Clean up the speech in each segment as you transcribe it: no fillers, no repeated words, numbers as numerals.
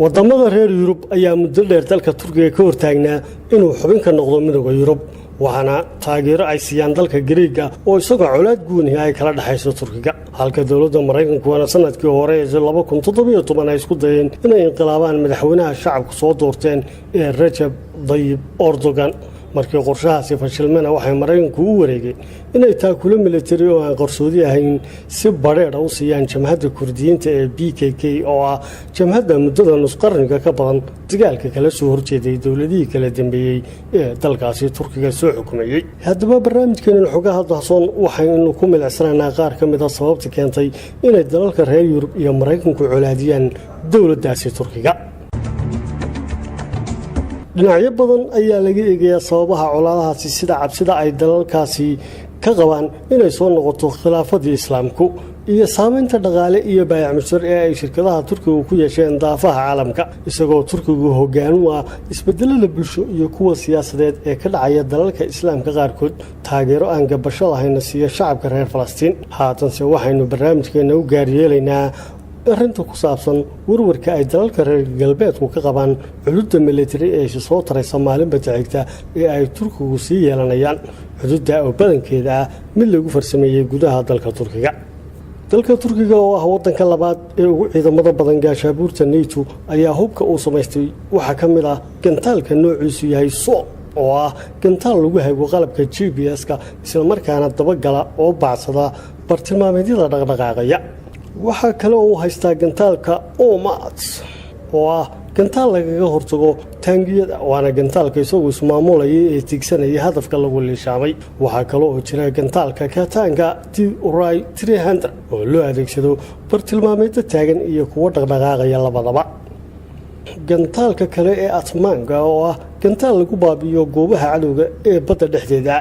wadamada reer Yurub ayaa muddo dheer dalka Turkiga ka hortaagnaa inuu xubin ka noqdo midowga Yurub waxaana taageero ay siiyaan dalka Greega oo isagoo colaad guuni ay kala dhaxayso Turkiga halka dawladda Mareykanku wana sanadkii hore ee 2017 ay isku dayeen inay inqilaabaan madaxweynaha shacabku soo doorteen ee Recep Tayyip Erdogan markii qorshahaasi fashilmana waxay Mareykanku u wareegeen inay taakula military oo aan qarsoodi ahayn si bareer u siiyaan jamhadda Kurdiyiinta ee PKK oo ah jamhadda muddada nus qarniga ka badan dagaalka kala soo horjeeday dawladihii kala dambeeyay ee dalkaasi Turkiga soo xukumayay haddaba barnaamijkeena xogaha dahsoon waxaynu ku milicsanaynaa qaar ka mid ah sababta keentay inay dalalka reer Yurub iyo Mareykanku colaadiyaan dawladdaasi Turkiga dhinacyo badan ayaa laga eegayaa sababaha colaadahaasi sida cabsida ay dalalkaasi ka qabaan inay soo noqoto khilaafadii islaamku iyo saameynta dhaqaale iyo baayac mushtar ee ay shirkadaha Turkiga ku yeesheen daafaha caalamka isagoo Turkigu hoggaan u ah isbedelada bulsho iyo kuwa siyaasadeed ee ka dhacaya dalalka islaamka qaarkood taageero aan gabasho lahayn siiya shacabka reer Falastiin haatanse waxaynu barnaamijkeena u gaar yeelaynaa arrinta ku saabsan warwarka ay dalalka reer galbeedku ka qabaan xuduudda military ee soo taraysa maalinba xigta ee ay Turkigu sii yeelanayaan xuduudda oo badankeeda ah mid lagu farsameeyay gudaha dalka Turkiga oo ah wadanka labaad ee ugu ciidamada badan gaashabuurta NATO ayaa hubka uu sameystay waxa ka mid ah gantaalka noociisu yahay oo ah gantaal lagu hago qalabka GPS-ka isla markaana dabagala oo baacsada bartilmaameedyada dhaqdhaqaaqaya waxa kale oo haystaa gantaalka OMAD oo ah gantaal lagaga hortago taangiyada waana gantaalka isagoo ismaamulayay ee tigsanaya hadafka lagu leeshaamay waxa kale oo jira gantaalka Kataanka T-Uray 300 oo loo adeegsado bartilmaameedyo taagan iyo kuwa dhaqdhaqaaqaya labadaba gantaalka kale ee Atmanga oo ah gantaal lagu baabiyo goobaha cadowga ee badda dhexdeeda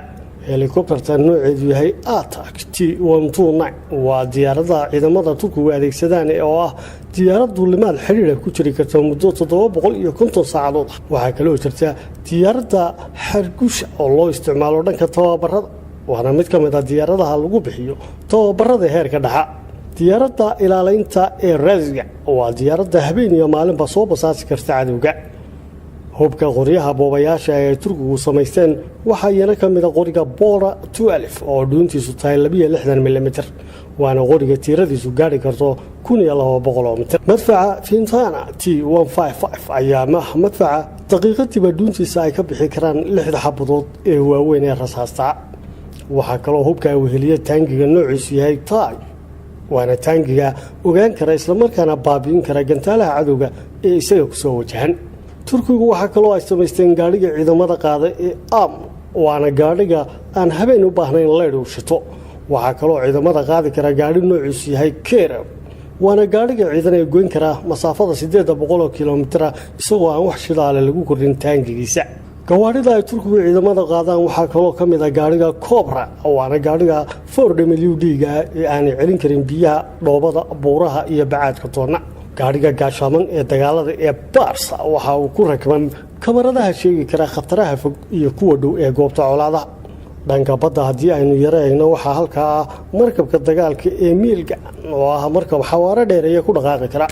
helicopter nooceedu yahay Atak T129 waa diyaaradda ciidamada Turkigu adeegsadaan oo ah diyaarad duulimaad xiriir ku jiri karta muddo 750 saacadood waxa kale oo jirta diyaaradda Hargush oo loo isticmaalo dhanka tababarada waana mid ka mid ah diyaaradaha lagu bixiyo tababarada heerka dhexe diyaaradda ilaalinta ee Razga waa diyaaradda habeen iyo maalinba soo basaasi karta cadowga hubka qoryaha boobayaasha ee Turkigu sameysteen waxa yana ka mid ah qoriga Bora 12 oo dhuuntiisu tahay 62 mm waana qoriga tiradiisu gaari karto 1200 mitir madfaca Fintana T155 ayaa madfaca daqiiqadiiba dhuuntiisa ay ka bixi karaan 6 xabadood ee waaweyn ee rasaasta waxa kale oo hubka weheliya taangiga noociisu yahay TAI waana taangiga ogaan kara isla markaana baabiin kara gantaalaha cadowga ee isaga ku soo wajahan Turkigu waxa kale oo ay sameysteen gaariga ciidamada qaada ee waana gaariga aan habeen u baahnayn leedo shito waxa kale oo ciidamada qaadi kara gaari noociisu yahay Kerem waana gaariga ciidan ee goyn kara masaafada 800 kilomitir isagoo aan wax shidaale lagu kordhin taangigiisa gawaarida ay Turkigu ciidamada qaadaan waxa kale oo kamid ah gaariga Cobra waana gaariga 4WD-ga ee aan celin karin biyaha dhoobada buuraha iyo bacaadka toona gaariga gaashaman ee dagaalada ee Barsa waxa uu ku rakban kamaradaha sheegi kara khataraha fog iyo kuwa dhow ee goobta colaadaha dhanka badda haddii aynu yareeyno waxa halkaa markabka dagaalka ee Milga oo ah markab xawaare dheer ee ku dhaqaaqi kara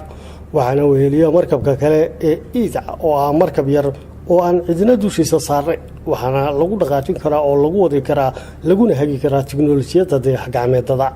waxaana weheliya markabka kale ee Ida oo ah markab yar oo aan cidina dushiisa saarnay waxaana lagu dhaqaajin karaa oo lagu wadi karaa laguna hagi karaa tiknoolajiyada dayax gacmeedada